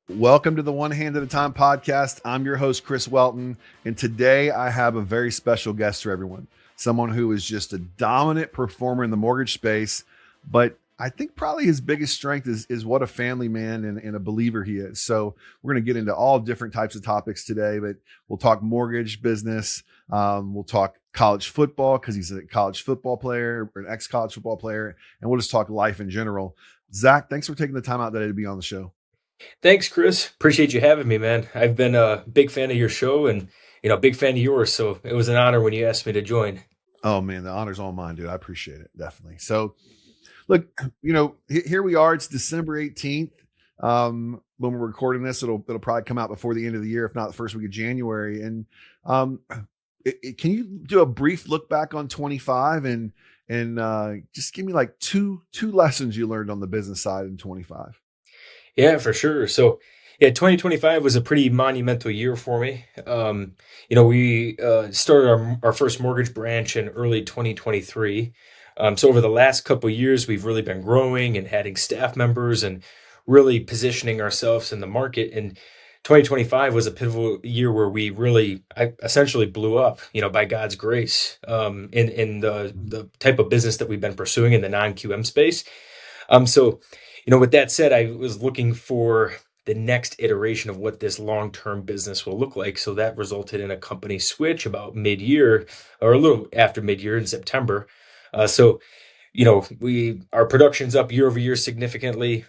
Welcome to the One Hand at a Time podcast. I'm your host, Chris Welton, and today I have a very special guest for everyone. Someone who is just a dominant performer in the mortgage space, but I think probably his biggest strength is what a family man and a believer he is. So we're going to get into all different types of topics today, but we'll talk mortgage business. We'll talk college football because he's a college football player or an ex-college football player, and we'll just talk life in general. Zach, thanks for taking the time out today to be on the show. Thanks, Chris. Appreciate you having me, man. I've been a big fan of your show and, big fan of yours. So it was an honor when you asked me to join. Oh man, the honor's all mine, dude. I appreciate it. Definitely. So look, here we are. It's December 18th. When we're recording this, it'll probably come out before the end of the year, if not the first week of January. And um, can you do a brief look back on 25 and just give me like two lessons you learned on the business side in 25? Yeah, for sure. So, yeah, 2025 was a pretty monumental year for me. We started our first mortgage branch in early 2023. So over the last couple of years, we've really been growing and adding staff members and really positioning ourselves in the market. And 2025 was a pivotal year where I essentially blew up, by God's grace, in the type of business that we've been pursuing in the non-QM space. With that said, I was looking for the next iteration of what this long-term business will look like. So that resulted in a company switch about mid-year or a little after mid-year in September. Our production's up year over year significantly,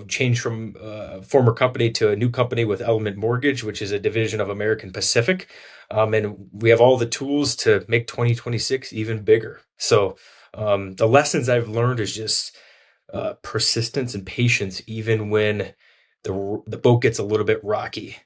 changed from a former company to a new company with Element Mortgage, which is a division of American Pacific. And we have all the tools to make 2026 even bigger. So the lessons I've learned is just persistence and patience, even when the boat gets a little bit rocky.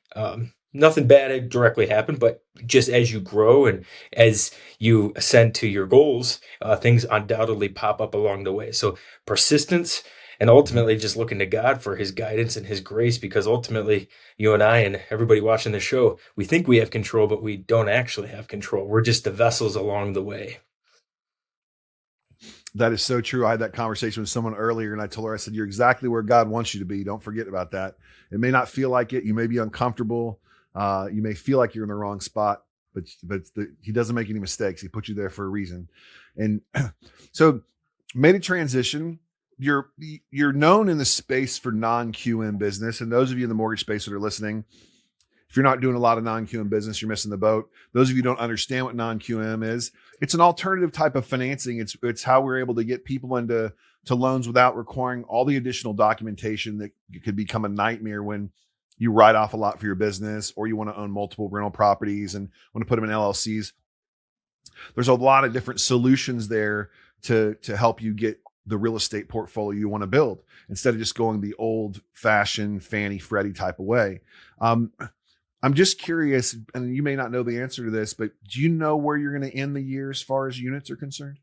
Nothing bad had directly happened, but just as you grow and as you ascend to your goals, things undoubtedly pop up along the way. So persistence and ultimately just looking to God for his guidance and his grace, because ultimately you and I and everybody watching the show, we think we have control, but we don't actually have control. We're just the vessels along the way. That is so true. I had that conversation with someone earlier and I told her, I said, you're exactly where God wants you to be. Don't forget about that. It may not feel like it. You may be uncomfortable. You may feel like you're in the wrong spot, but he doesn't make any mistakes. He put you there for a reason. And so made a transition. You're known in the space for non-QM business. And those of you in the mortgage space that are listening, if you're not doing a lot of non-QM business, you're missing the boat. Those of you who don't understand what non-QM is, it's an alternative type of financing. It's how we're able to get people into loans without requiring all the additional documentation that could become a nightmare when you write off a lot for your business or you want to own multiple rental properties and want to put them in LLCs. There's a lot of different solutions there to help you get the real estate portfolio you want to build instead of just going the old fashioned Fannie Freddie type of way. I'm just curious, and you may not know the answer to this, but do you know where you're going to end the year as far as units are concerned?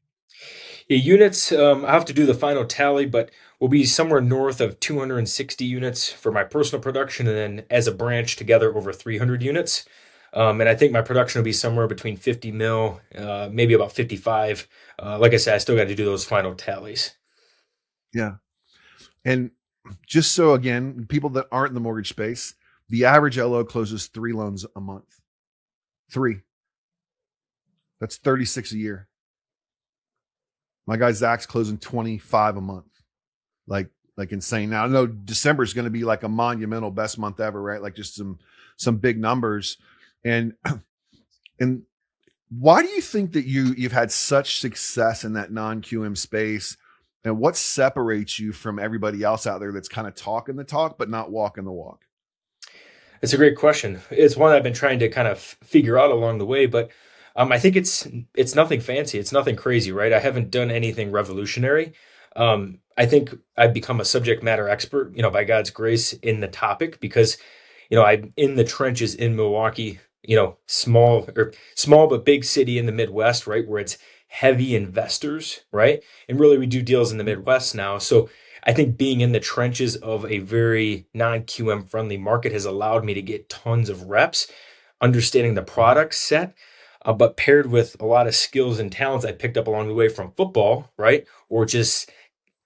Yeah, units, I have to do the final tally, but we'll be somewhere north of 260 units for my personal production, and then as a branch together over 300 units. And I think my production will be somewhere between 50 mil, maybe about 55. Like I said, I still got to do those final tallies. Yeah. And just so again, people that aren't in the mortgage space, the average LO closes 3 loans a month. 3. That's 36 a year. My guy Zach's closing 25 a month. Like insane. Now I know December is going to be like a monumental best month ever, right? Like just some big numbers. And why do you think that you've had such success in that non-QM space? And what separates you from everybody else out there that's kind of talking the talk but not walking the walk? It's a great question. It's one I've been trying to kind of figure out along the way, but I think it's nothing fancy. It's nothing crazy, right? I haven't done anything revolutionary. I think I've become a subject matter expert, by God's grace in the topic because, I'm in the trenches in Milwaukee, small but big city in the Midwest, right, where it's heavy investors, right? And really, we do deals in the Midwest now, so I think being in the trenches of a very non-QM friendly market has allowed me to get tons of reps, understanding the product set, but paired with a lot of skills and talents I picked up along the way from football, right? Or just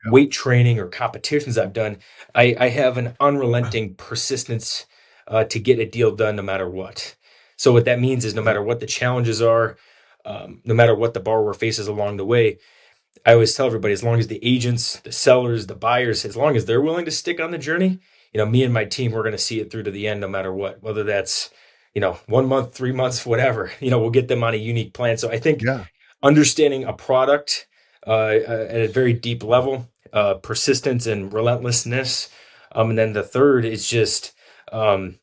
Yeah. weight training or competitions I've done, I have an unrelenting persistence to get a deal done no matter what. So what that means is no Yeah. matter what the challenges are, no matter what the borrower faces along the way, I always tell everybody, as long as the agents, the sellers, the buyers, as long as they're willing to stick on the journey, me and my team, we're going to see it through to the end, no matter what, whether that's, 1 month, 3 months, whatever, we'll get them on a unique plan. So I think Yeah. understanding a product at a very deep level, persistence and relentlessness. And then the third is just um,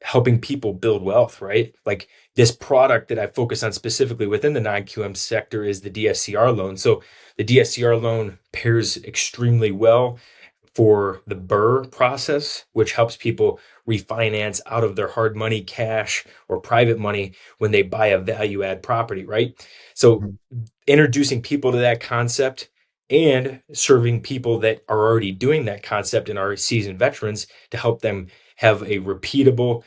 helping people build wealth, right? Like this product that I focus on specifically within the non-QM sector is the DSCR loan. So the DSCR loan pairs extremely well for the BRRRR process, which helps people refinance out of their hard money, cash, or private money when they buy a value add property, right? So Mhm. introducing people to that concept and serving people that are already doing that concept and are seasoned veterans to help them have a repeatable,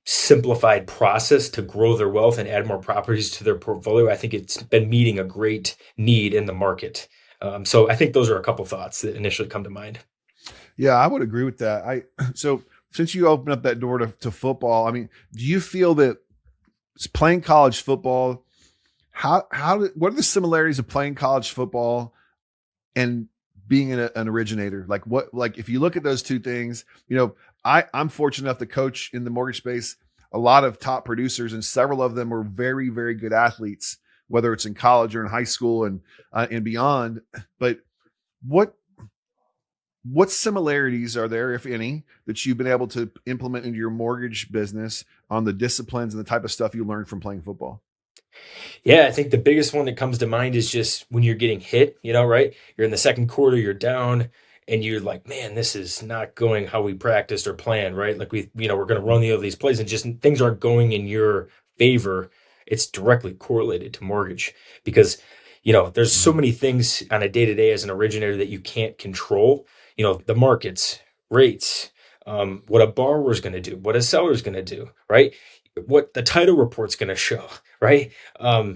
simplified process to grow their wealth and add more properties to their portfolio. I think it's been meeting a great need in the market. So I think those are a couple thoughts that initially come to mind. Yeah, I would agree with that. So since you opened up that door to football, I mean, do you feel that playing college football, what are the similarities of playing college football and being an originator? Like if you look at those two things, I'm fortunate enough to coach in the mortgage space a lot of top producers, and several of them were very, very good athletes, whether it's in college or in high school and beyond. But what what similarities are there, if any, that you've been able to implement into your mortgage business on the disciplines and the type of stuff you learned from playing football? Yeah, I think the biggest one that comes to mind is just when you're getting hit, right? You're in the second quarter, you're down, and you're like, man, this is not going how we practiced or planned, right? Like we're going to run these plays and just things aren't going in your favor. It's directly correlated to mortgage because, there's so Mhm. many things on a day to day as an originator that you can't control. The markets, rates, what a borrower is going to do, what a seller is going to do, right? What the title report's going to show, right?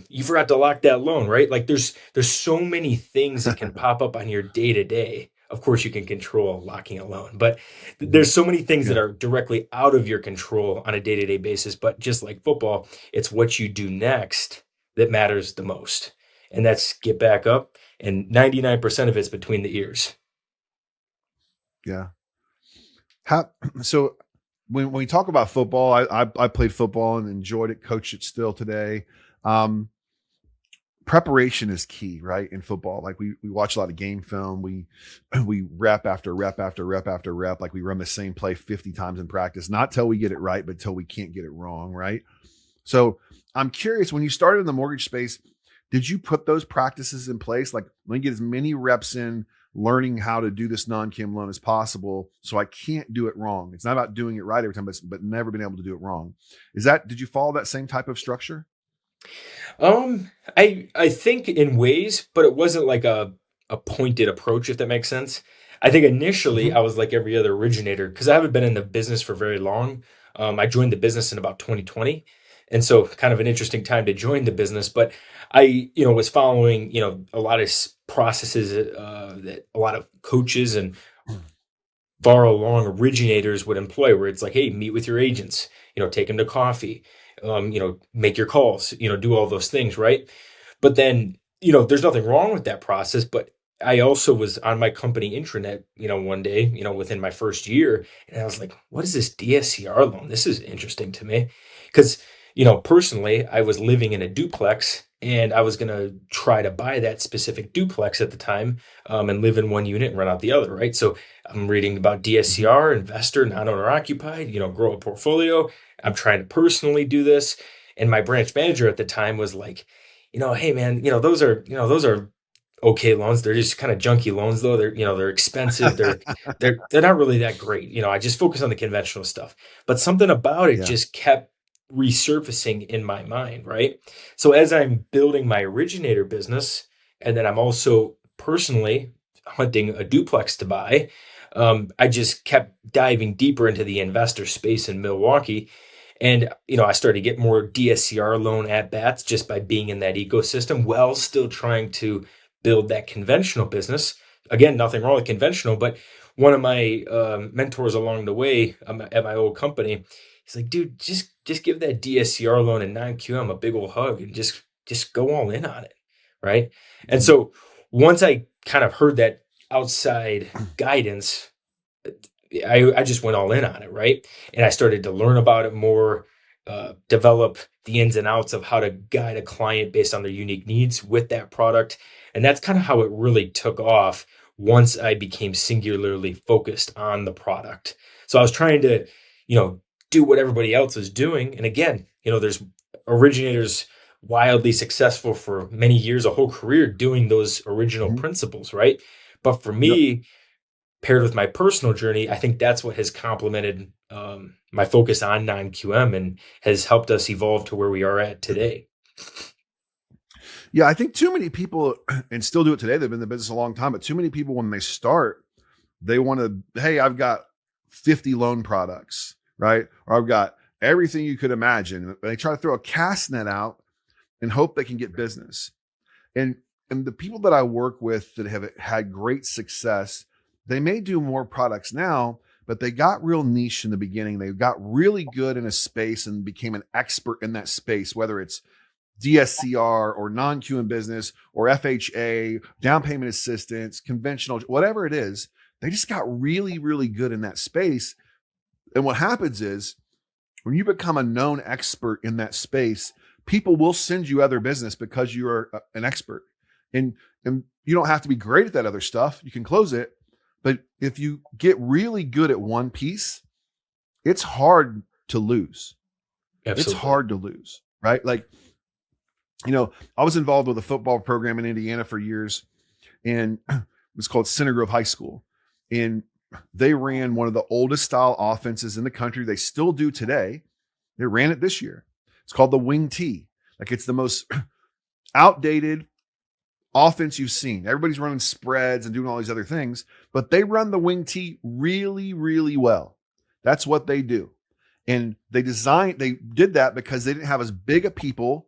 You forgot to lock that loan, right? Like there's so many things that can pop up on your day to day. Of course, you can control locking a loan, but Mhm. there's so many things that Yeah. are directly out of your control on a day to day basis. But just like football, it's what you do next that matters the most, and that's get back up. And 99% of it's between the ears. Yeah. How so when we talk about football, I played football and enjoyed it, coach it still today. Um, Preparation is key, right? In football. Like we watch a lot of game film. We rep after rep after rep after rep. Like we run the same play 50 times in practice, not till we get it right, but till we can't get it wrong, right? So I'm curious, when you started in the mortgage space, did you put those practices in place? Like, let me get as many reps in learning how to do this non-QM loan as possible so I can't do it wrong. It's not about doing it right every time, but never been able to do it wrong. Did you follow that same type of structure? I think in ways, but it wasn't like a pointed approach, if that makes sense. I think initially Mhm. I was like every other originator because I haven't been in the business for very long. I joined the business in about 2020, and so kind of an interesting time to join the business. But I, was following, a lot of processes that a lot of coaches and far along originators would employ where it's like, hey, meet with your agents, take them to coffee, make your calls, do all those things, right? But then, there's nothing wrong with that process. But I also was on my company intranet, one day, within my first year, and I was like, what is this DSCR loan? This is interesting to me. Because, personally, I was living in a duplex and I was going to try to buy that specific duplex at the time and live in one unit and rent out the other, right? So I'm reading about Mhm. DSCR, investor, non-owner occupied, grow a portfolio. I'm trying to personally do this. And my branch manager at the time was like, hey man, those are okay loans. They're just kind of junky loans though. They're expensive. They're not really that great. I just focus on the conventional stuff. But something about it Yeah. just kept resurfacing in my mind, right? So as I'm building my originator business, and then I'm also personally hunting a duplex to buy, I just kept diving deeper into the investor space in Milwaukee. And, I started to get more DSCR loan at bats just by being in that ecosystem while still trying to build that conventional business. again, nothing wrong with conventional, but one of my mentors along the way at my old company, he's like, dude, just give that DSCR loan and non-QM a big old hug and just go all in on it, right? And Mhm. so once I kind of heard that outside guidance, I just went all in on it, right? And I started to learn about it more, develop the ins and outs of how to guide a client based on their unique needs with that product. And that's kind of how it really took off once I became singularly focused on the product. So I was trying to, you know, do what everybody else is doing. And again, there's originators wildly successful for many years, a whole career doing those original Mhm. principles, right? But for Yep. me, paired with my personal journey, I think that's what has complemented my focus on non-QM and has helped us evolve to where we are at today. Yeah, I think too many people, and still do it today, they've been in the business a long time, but too many people, when they start, they want to, hey, I've got 50 loan products, right? Or I've got everything you could imagine. They try to throw a cast net out and hope they can get business. And and the people that I work with that have had great success, they may do more products now, but they got real niche in the beginning. They got really good in a space and became an expert in that space, whether it's DSCR or non-QM business or FHA, down payment assistance, conventional, whatever it is. They just got really, really good in that space. And what happens is when you become a known expert in that space, people will send you other business because you're an expert. And you don't have to be great at that other stuff. You can close it. But if you get really good at one piece, it's hard to lose. It's Absolutely. hard to lose, right? Like, I was involved with a football program in Indiana for years, and it was called Center Grove High School. And they ran one of the oldest style offenses in the country. They still do today. They ran it this year. It's called the wing T. Like, it's the most outdated offense you've seen. Everybody's running spreads and doing all these other things, but they run the wing T really, really well. That's what they do. And they did that because they didn't have as big a people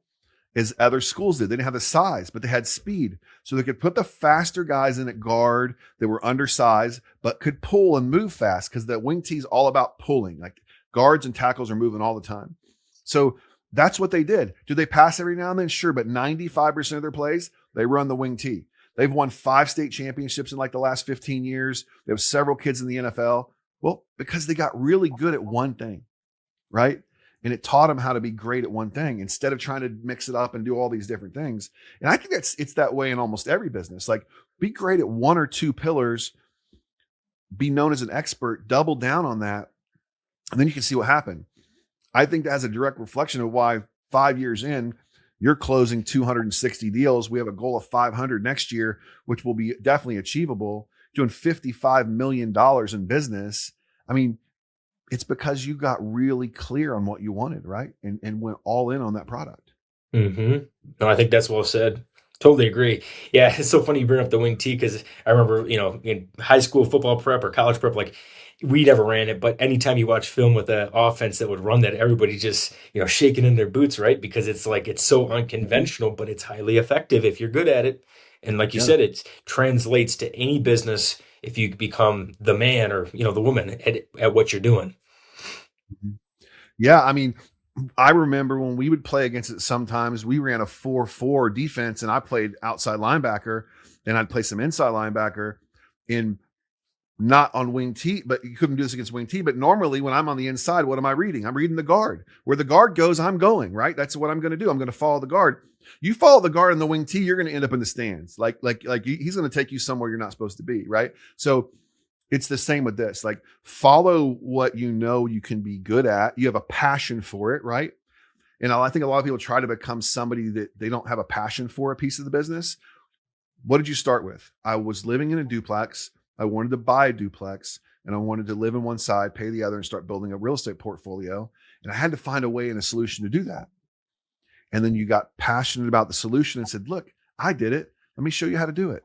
as other schools did. They didn't have the size, but they had speed. So they could put the faster guys in at guard that were undersized, but could pull and move fast because the wing T is all about pulling. Like, guards and tackles are moving all the time. So that's what they did. Do they pass every now and then? Sure. But 95% of their plays, they run the wing T. They've won 5 state championships in like the last 15 years. They have several kids in the NFL. Well, because they got really good at one thing, right? And it taught them how to be great at one thing instead of trying to mix it up and do all these different things. And I think it's that way in almost every business. Like, be great at one or two pillars, be known as an expert, double down on that, and then you can see what happened. I think that has a direct reflection of why 5 years in, you're closing 260 deals. We have a goal of 500 next year, which will be definitely achievable, doing $55 million in business. I mean, it's because you got really clear on what you wanted, right? And went all in on that product. Mm-hmm. No, I think that's well said. Totally agree. Yeah, it's so funny you bring up the wing T because I remember, in high school football prep or college prep, like we never ran it, but anytime you watch film with an offense that would run that, everybody just, shaking in their boots, right? Because it's like it's so Mhm. unconventional, but it's highly effective if you're good at it. And like you Yeah. said, it translates to any business if you become the man or, the woman at what you're doing. Mhm. Yeah. I mean, I remember when we would play against it, sometimes we ran a 4-4 defense and I played outside linebacker and I'd play some inside linebacker in not on wing T, but you couldn't do this against wing T. But normally when I'm on the inside, what am I reading? I'm reading the guard. Where the guard goes, I'm going, right? That's what I'm going to do. I'm going to follow the guard. You follow the guard in the wing T, you're going to end up in the stands. Like he's going to take you somewhere you're not supposed to be, right? So it's the same with this. Like, follow what you know you can be good at. You have a passion for it, right? And I think a lot of people try to become somebody that they don't have a passion for a piece of the business. What did you start with? I was living in a duplex. I wanted to buy a duplex and I wanted to live in one side, pay the other, and start building a real estate portfolio. And I had to find a way and a solution to do that. And then you got passionate about the solution and said, look, I did it. Let me show you how to do it.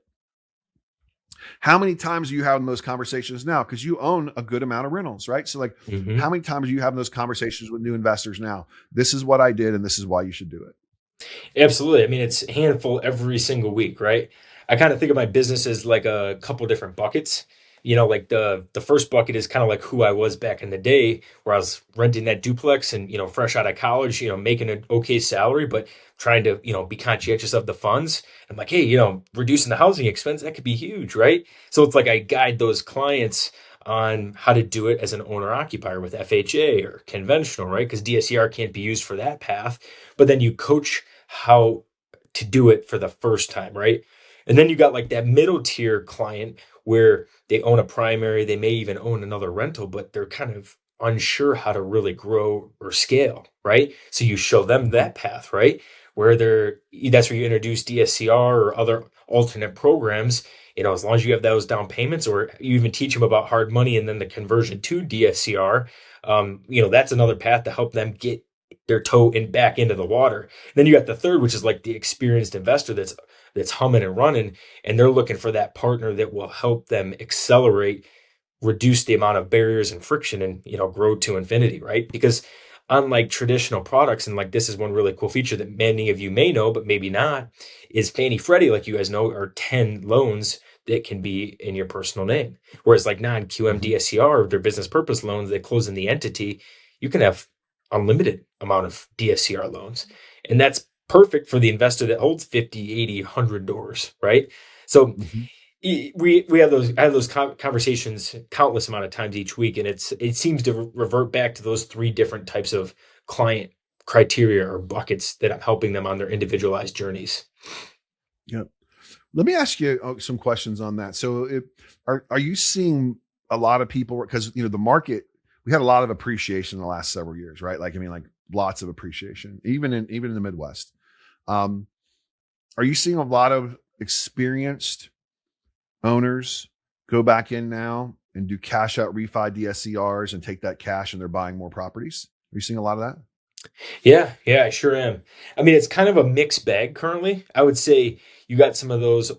How many times are you having those conversations now? Because you own a good amount of rentals, right? So, like, Mm-hmm. how many times are you having those conversations with new investors now? This is what I did, and this is why you should do it. Absolutely. I mean, it's a handful every single week, right? I kind of think of my business as like a couple different buckets. Like the first bucket is kind of like who I was back in the day, where I was renting that duplex and fresh out of college, making an okay salary, but trying to be conscientious of the funds. I'm like, hey, reducing the housing expense, that could be huge, right? So it's like I guide those clients on how to do it as an owner occupier with FHA or conventional, right? Because DSCR can't be used for that path, but then you coach how to do it for the first time, right? And then you got like that middle tier client where they own a primary, they may even own another rental, but they're kind of unsure how to really grow or scale, right? So you show them Mhm. that path, right? Where that's where you introduce DSCR or other alternate programs. As long as you have those down payments, or you even teach them about hard money and then the conversion to DSCR, that's another path to help them get their toe in back into the water. Then you got the third, which is like the experienced investor that's humming and running, and they're looking for that partner that will help them accelerate, reduce the amount of barriers and friction, and grow to infinity, right? Because unlike traditional products, and like this is one really cool feature that many of you may know but maybe not, is Fannie Freddie, like you guys know, are 10 loans that can be in your personal name, whereas like non-QM Mhm. DSCR, their business purpose loans that close in the entity, you can have unlimited amount of DSCR loans, and that's perfect for the investor that holds 50, 80, 100 doors, right? So Mhm. we have those I have those conversations countless amount of times each week, and it seems to revert back to those three different types of client criteria or buckets that I'm helping them on their individualized journeys. Yep. Let me ask you some questions on that. So, are you seeing a lot of people, because the market, we had a lot of appreciation in the last several years, right? Like, I mean, like lots of appreciation, even in the Midwest. Um, are you seeing a lot of experienced owners go back in now and do cash out refi DSCRs and take that cash and they're buying more properties? Are you seeing a lot of that? Yeah, I sure am. I mean, it's kind of a mixed bag currently. I would say you got some of those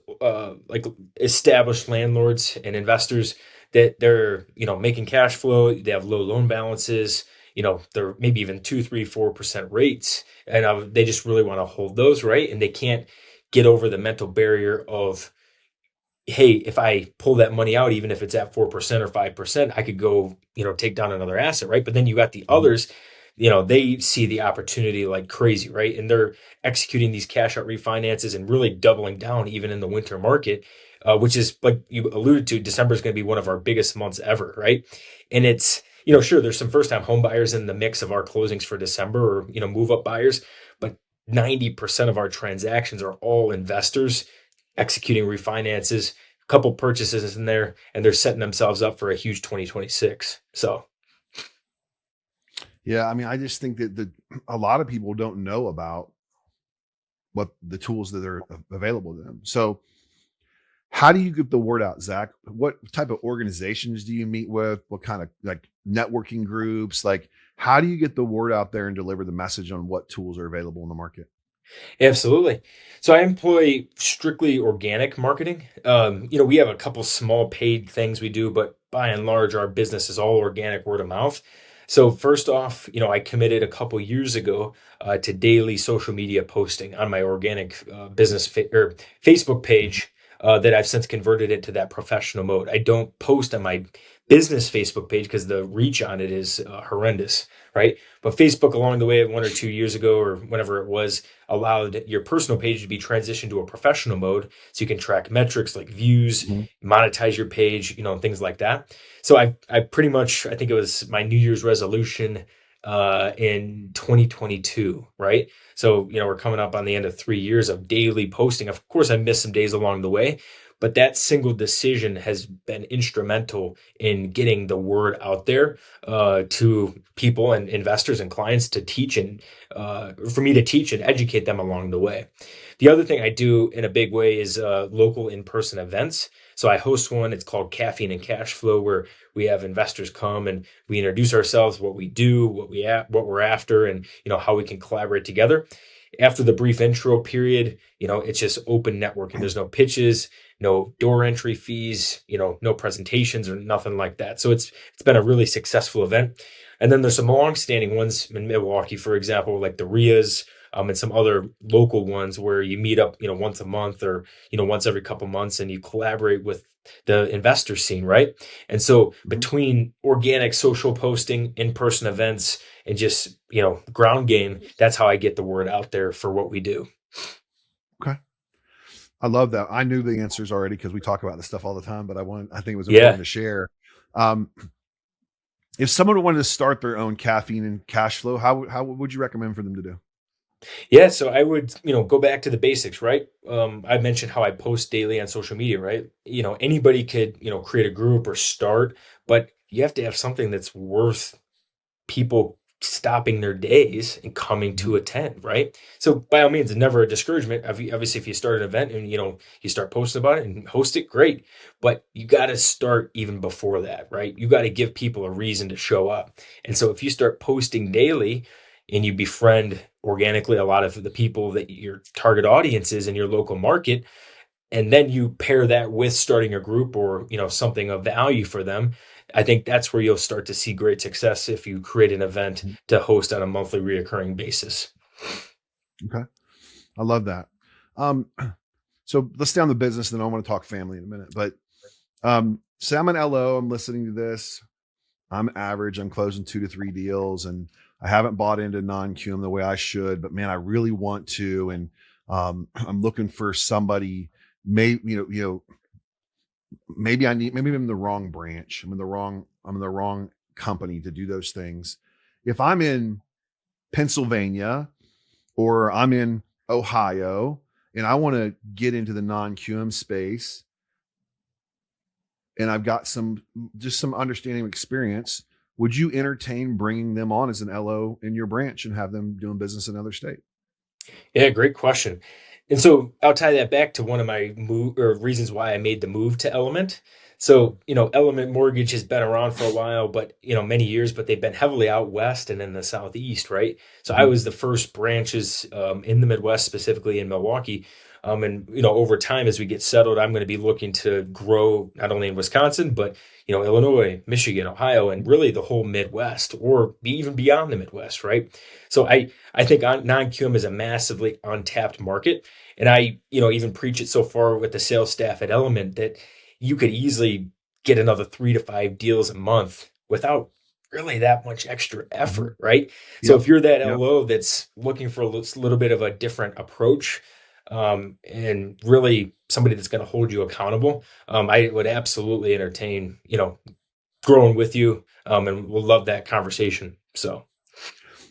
like established landlords and investors that they're making cash flow. They have low loan balances. They're maybe even 2, 3, 4% rates, and they just really want to hold those, right? And they can't get over the mental barrier of, hey, if I pull that money out, even if it's at 4% or 5%, I could go, take down another asset, right? But then you got the Mhm. others, they see the opportunity like crazy, right? And they're executing these cash out refinances and really doubling down even in the winter market, which is like you alluded to, December is going to be one of our biggest months ever, right? And it's, sure, there's some first time home buyers in the mix of our closings for December, or, move up buyers, but 90% of our transactions are all investors executing refinances, a couple purchases in there, and they're setting themselves up for a huge 2026. So, Yeah, I mean, I just think that a lot of people don't know about what the tools that are available to them. So, how do you get the word out, Zach? What type of organizations do you meet with? What kind of like networking groups? Like, how do you get the word out there and deliver the message on what tools are available in the market? absolutely. So I employ strictly organic marketing. We have a couple small paid things we do, but by and large, our business is all organic word of mouth. So first off, I committed a couple years ago to daily social media posting on my organic or Facebook page. That I've since converted it to that professional mode. I don't post on my business Facebook page because the reach on it is horrendous, right? But Facebook, along the way, 1 or 2 years ago, or whenever it was, allowed your personal page to be transitioned to a professional mode, so you can track metrics like views, Mhm. monetize your page, things like that. So I pretty much, I think it was my New Year's resolution in 2022, right? So we're coming up on the end of 3 years of daily posting. Of course, I missed some days along the way, but that single decision has been instrumental in getting the word out there to people and investors and clients to teach, and for me to teach and educate them along the way. The other thing I do in a big way is local in-person events. So I host one. It's called Caffeine and Cash Flow, where we have investors come and we introduce ourselves, what we do, what we're after, and how we can collaborate together. After the brief intro period, it's just open networking. There's no pitches, no door entry fees, no presentations or nothing like that. So it's been a really successful event. And then there's some long-standing ones in Milwaukee, for example, like the RIAs. and some other local ones where you meet up, once a month or, once every couple months and you collaborate with the investor scene, right? And so Mhm. between organic social posting, in-person events, and just, ground game, that's how I get the word out there for what we do. Okay. I love that. I knew the answers already because we talk about this stuff all the time, but I think it was Yeah. important to share. Um, if someone wanted to start their own caffeine and cash flow, how would you recommend for them to do? Yeah, so I would, go back to the basics, right? I mentioned how I post daily on social media, right? Anybody could, create a group or start, but you have to have something that's worth people stopping their days and coming Mhm. to attend, right? So by all means, never a discouragement. Obviously, if you start an event and you start posting about it and host it, great. But you got to start even before that, right? You got to give people a reason to show up. And so if you start posting daily and you befriend organically a lot of the people that your target audience is in your local market, and then you pair that with starting a group or something of value for them, I think that's where you'll start to see great success if you create an event Mhm. to host on a monthly reoccurring basis. Okay. I love that. Um, so let's stay on the business, and then I want to talk family in a minute. But say I'm an LO, I'm listening to this. I'm average. I'm closing 2 to 3 deals, and I haven't bought into non-QM the way I should. But man, I really want to, and I'm looking for somebody. Maybe I'm in the wrong branch. I'm in the wrong company to do those things. If I'm in Pennsylvania or I'm in Ohio and I want to get into the non-QM space and I've got some understanding of experience, would you entertain bringing them on as an LO in your branch and have them doing business in another state? Yeah, great question. And so I'll tie that back to one of my move or reasons why I made the move to Element. So, Element Mortgage has been around for a while, but, many years, but they've been heavily out west and in the southeast, right? So I Mhm. was the first branches in the Midwest, specifically in Milwaukee. And, over time, as we get settled, I'm going to be looking to grow not only in Wisconsin, but, Illinois, Michigan, Ohio, and really the whole Midwest or even beyond the Midwest, right? So I think non-QM is a massively untapped market. And I, even preach it so far with the sales staff at Element that you could easily get another 3 to 5 deals a month without really that much extra Mhm. effort, right? So Yep. if you're that Yep. LO that's looking for a little bit of a different approach, and really somebody that's going to hold you accountable, I would absolutely entertain, growing with you, and we'll love that conversation. So.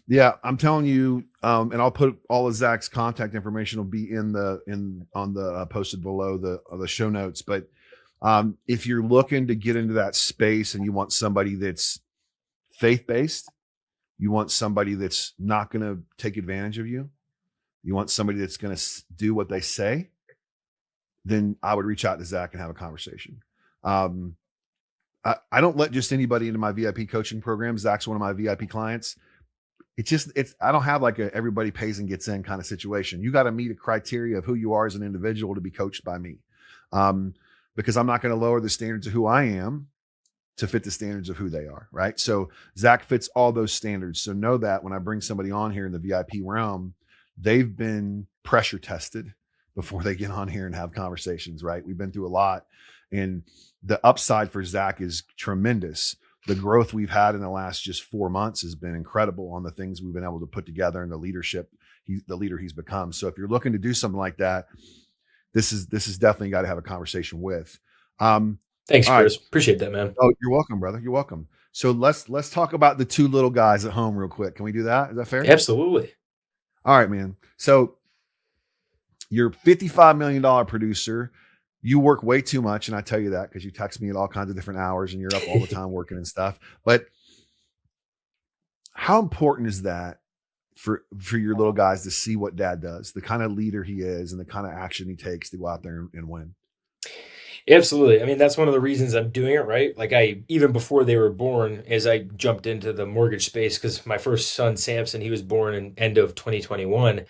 Yeah, I'm telling you, and I'll put all of Zach's contact information will be in the in on the posted below the show notes. But if you're looking to get into that space and you want somebody that's faith based, you want somebody that's not going to take advantage of you, you want somebody that's going to do what they say, then I would reach out to Zach and have a conversation. Um, I don't let just anybody into my VIP coaching program. Zach's one of my VIP clients. It's I don't have like a everybody pays and gets in kind of situation. You got to meet a criteria of who you are as an individual to be coached by me. Um, because I'm not going to lower the standards of who I am to fit the standards of who they are. Right. So Zach fits all those standards. So know that when I bring somebody on here in the VIP realm, they've been pressure tested before they get on here and have conversations. Right. We've been through a lot, and the upside for Zach is tremendous. The growth we've had in the last just 4 months has been incredible on the things we've been able to put together and the leadership, the leader he's become. So if you're looking to do something like that, this is definitely got to have a conversation with. Um, Thanks, all right. Chris. Appreciate that, man. Oh, you're welcome, brother. You're welcome. So let's talk about the two little guys at home real quick. Can we do that? Is that fair? Absolutely. All right, man. So you're $55 million producer. You work way too much, and I tell you that because you text me at all kinds of different hours and you're up all the time working and stuff. But how important is that for your little guys to see what dad does, the kind of leader he is, and the kind of action he takes to go out there and win? Absolutely. I mean, that's one of the reasons I'm doing it, right? Like even before they were born, as I jumped into the mortgage space, because my first son, Samson, he was born in end of 2021.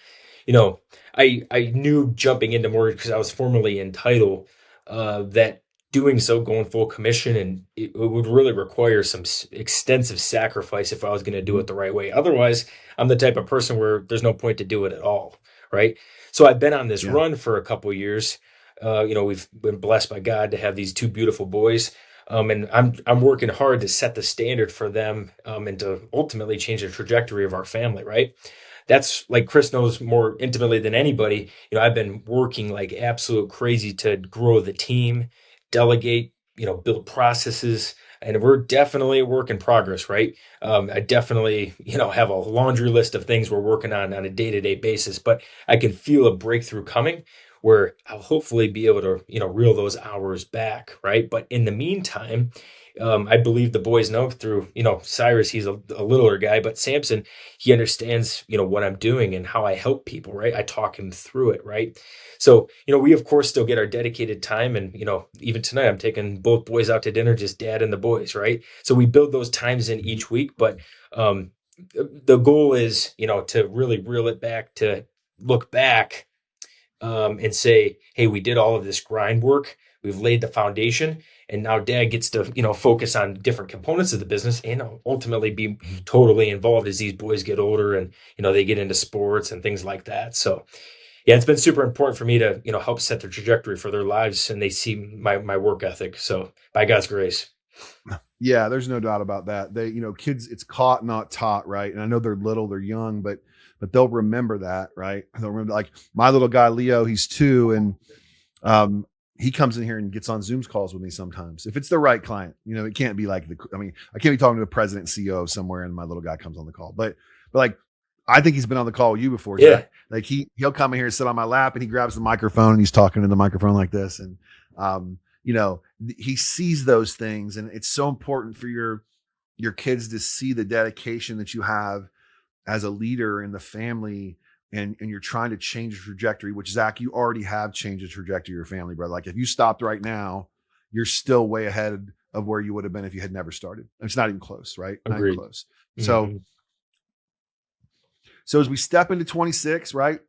You know, I knew jumping into mortgage because I was formerly in title, that doing so going full commission, and it would really require some extensive sacrifice if I was going to do Mhm. it the right way. Otherwise, I'm the type of person where there's no point to do it at all, right? So I've been on this Yeah. run for a couple of years. We've been blessed by God to have these two beautiful boys. And I'm working hard to set the standard for them, and to ultimately change the trajectory of our family, right? That's like Chris knows more intimately than anybody. I've been working like absolute crazy to grow the team, delegate, build processes, and we're definitely a work in progress, right? I definitely, have a laundry list of things we're working on a day-to-day basis, but I can feel a breakthrough coming where I'll hopefully be able to, reel those hours back, right? But in the meantime, I believe the boys know through, Cyrus, he's a littler guy, but Samson, he understands, what I'm doing and how I help people, right? I talk him through it, right? So, we of course still get our dedicated time. And, even tonight I'm taking both boys out to dinner, just dad and the boys, right? So we build those times in Mhm. each week. But the goal is, to really reel it back, to look back, and say, hey, we did all of this grind work. We've laid the foundation. And now dad gets to, focus on different components of the business and ultimately be Mhm. totally involved as these boys get older and, they get into sports and things like that. So yeah, it's been super important for me to, help set the trajectory for their lives, and they see my work ethic. So by God's grace. Yeah, there's no doubt about that. Kids, it's caught, not taught, right? And I know they're little, they're young, but they'll remember that, right? They'll remember, like my little guy Leo, he's 2, and um, he comes in here and gets on Zoom's calls with me sometimes. If it's the right client, it can't be like I can't be talking to the president and CEO somewhere and my little guy comes on the call. But like I think he's been on the call with you before, Yeah. Zach. Like he'll come in here and sit on my lap and he grabs the microphone and he's talking to the microphone like this. And um, he sees those things, and it's so important for your kids to see the dedication that you have as a leader in the family, and you're trying to change the trajectory, which Zach, you already have changed the trajectory of your family, brother. Like if you stopped right now, you're still way ahead of where you would have been if you had never started. It's not even close, right? Not even Agreed. close. So Hmm. so as we step into 26, right?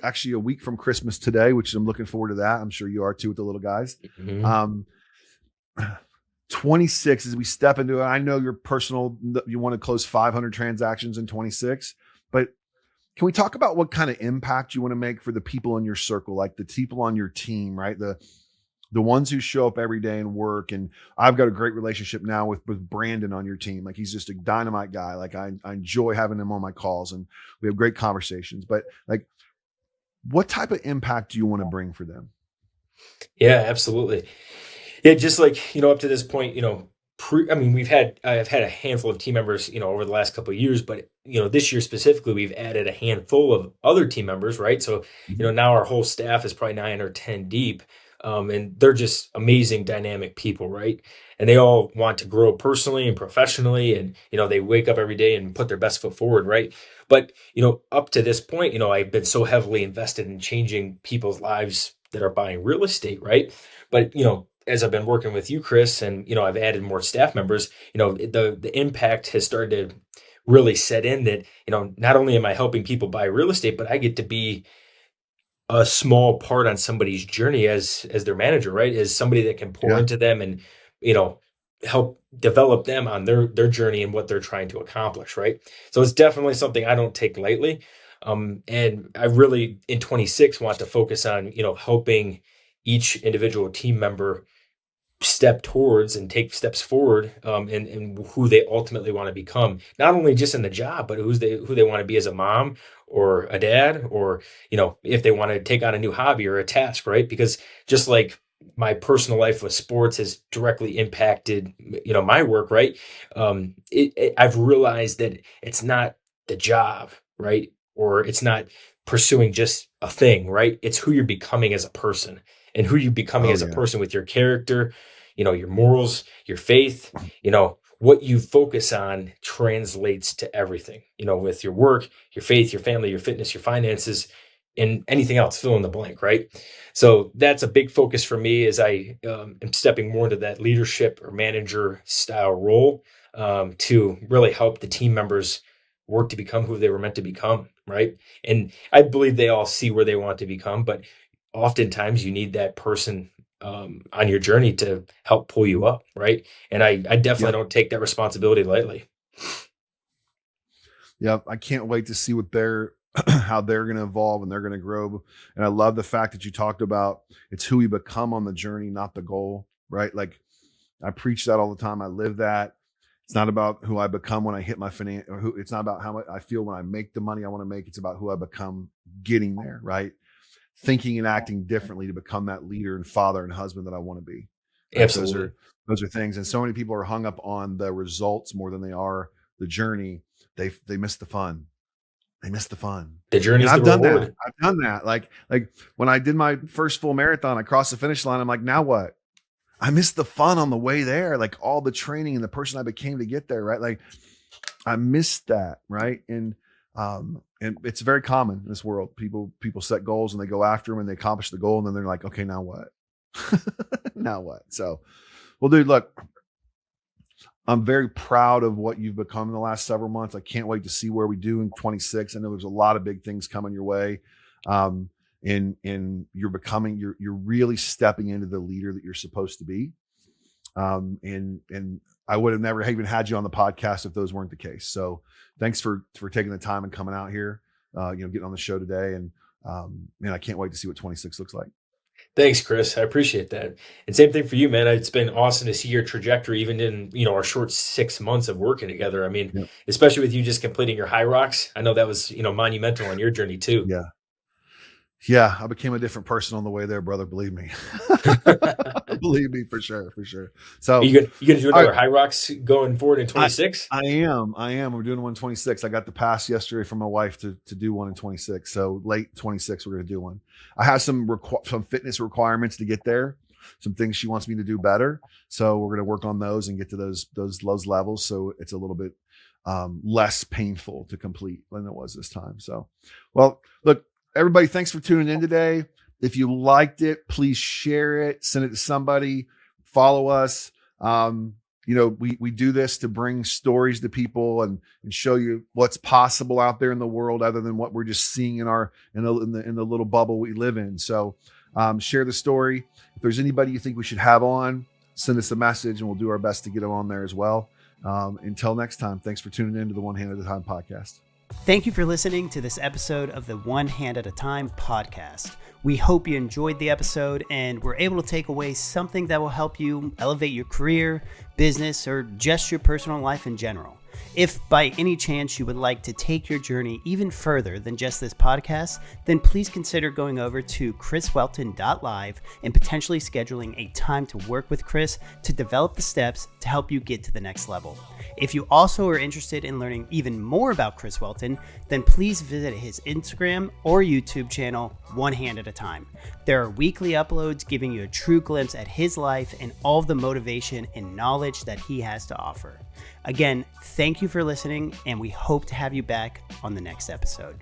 Actually a week from Christmas today, which I'm looking forward to that. I'm sure you are too with the little guys. Hmm. Um, 26 as we step into it. I know your personal, you want to close 500 transactions in 26, but can we talk about what kind of impact you want to make for the people in your circle, like the people on your team, right? The ones who show up every day and work. And I've got a great relationship now with Brandon on your team. Like he's just a dynamite guy. Like I enjoy having him on my calls and we have great conversations. But like, what type of impact do you want to bring for them? Yeah, absolutely. Yeah, just like, up to this point, I mean, I've had a handful of team members, over the last couple of years, but, this year specifically, we've added a handful of other team members, right? So, Mhm. now our whole staff is probably 9 or 10 deep. And they're just amazing, dynamic people, right? And they all want to grow personally and professionally. And, they wake up every day and put their best foot forward, right? But, up to this point, I've been so heavily invested in changing people's lives that are buying real estate, right? But, as I've been working with you, Chris, and I've added more staff members, the impact has started to really set in that, not only am I helping people buy real estate, but I get to be a small part on somebody's journey as their manager, right? As somebody that can pour Yeah. into them and, you know, help develop them on their journey and what they're trying to accomplish, right? So it's definitely something I don't take lightly. And I really in 26 want to focus on, helping each individual team member step towards and take steps forward, and who they ultimately want to become, not only just in the job, but who they want to be as a mom or a dad, or if they want to take on a new hobby or a task, right? Because just like my personal life with sports has directly impacted my work, right? I've realized that it's not the job, right? Or it's not pursuing just a thing, right? It's who you're becoming as a person, and who you're becoming Oh as a yeah. person with your character, your morals, your faith, what you focus on translates to everything, with your work, your faith, your family, your fitness, your finances, and anything else, fill in the blank, right? So that's a big focus for me as I am stepping more into that leadership or manager style role, to really help the team members work to become who they were meant to become, right? And I believe they all see where they want to become, but oftentimes you need that person on your journey to help pull you up, right? And I definitely Yep. don't take that responsibility lightly. Yep. I can't wait to see what how they're going to evolve and they're going to grow. And I love the fact that you talked about it's who we become on the journey, not the goal, right? Like I preach that all the time. I live that. It's not about who I become when I hit my it's not about how much I feel when I make the money I want to make. It's about who I become getting there, right? Thinking and acting differently to become that leader and father and husband that I want to be. Right? Absolutely. Those are things. And so many people are hung up on the results more than they are the journey. They miss the fun. They miss the fun. The And journey's the I've done that. reward. I've done that. Like when I did my first full marathon, I crossed the finish line. I'm like, now what? I missed the fun on the way there, like all the training and the person I became to get there, right? Like I missed that, right? And it's very common in this world. People set goals and they go after them and they accomplish the goal and then they're like, okay, now what? Now what? So, well, dude, look, I'm very proud of what you've become in the last several months. I can't wait to see where we do in 26. I know there's a lot of big things coming your way. And you're really stepping into the leader that you're supposed to be. And I would have never even had you on the podcast if those weren't the case. So thanks for taking the time and coming out here, getting on the show today. And I can't wait to see what 26 looks like. Thanks, Chris. I appreciate that. And same thing for you, man. It's been awesome to see your trajectory, even in, our short 6 months of working together. I mean, Yep. especially with you just completing your high rocks. I know that was, monumental on your journey too. Yeah. Yeah, I became a different person on the way there, brother. Believe me. Believe me, for sure. So Are you gonna do another right. high rocks going forward in 26? I am. We're doing one in 26. I got the pass yesterday from my wife to do one in 26. So late 26, we're going to do one. I have some fitness requirements to get there. Some things she wants me to do better. So we're going to work on those and get to those levels. So it's a little bit less painful to complete than it was this time. So, well, look, everybody, thanks for tuning in today. If you liked it, please share it, send it to somebody, follow us. We do this to bring stories to people and show you what's possible out there in the world other than what we're just seeing in the little bubble we live in. So share the story. If there's anybody you think we should have on, send us a message and we'll do our best to get them on there as well. Until next time, thanks for tuning in to the One Hand at a Time podcast. Thank you for listening to this episode of the One Hand at a Time podcast. We hope you enjoyed the episode and were able to take away something that will help you elevate your career, business, or just your personal life in general. If by any chance you would like to take your journey even further than just this podcast, then please consider going over to chriswelton.live and potentially scheduling a time to work with Chris to develop the steps to help you get to the next level. If you also are interested in learning even more about Chris Welton, then please visit his Instagram or YouTube channel, One Hand at a Time. There are weekly uploads giving you a true glimpse at his life and all of the motivation and knowledge that he has to offer. Again, thank you for listening, and we hope to have you back on the next episode.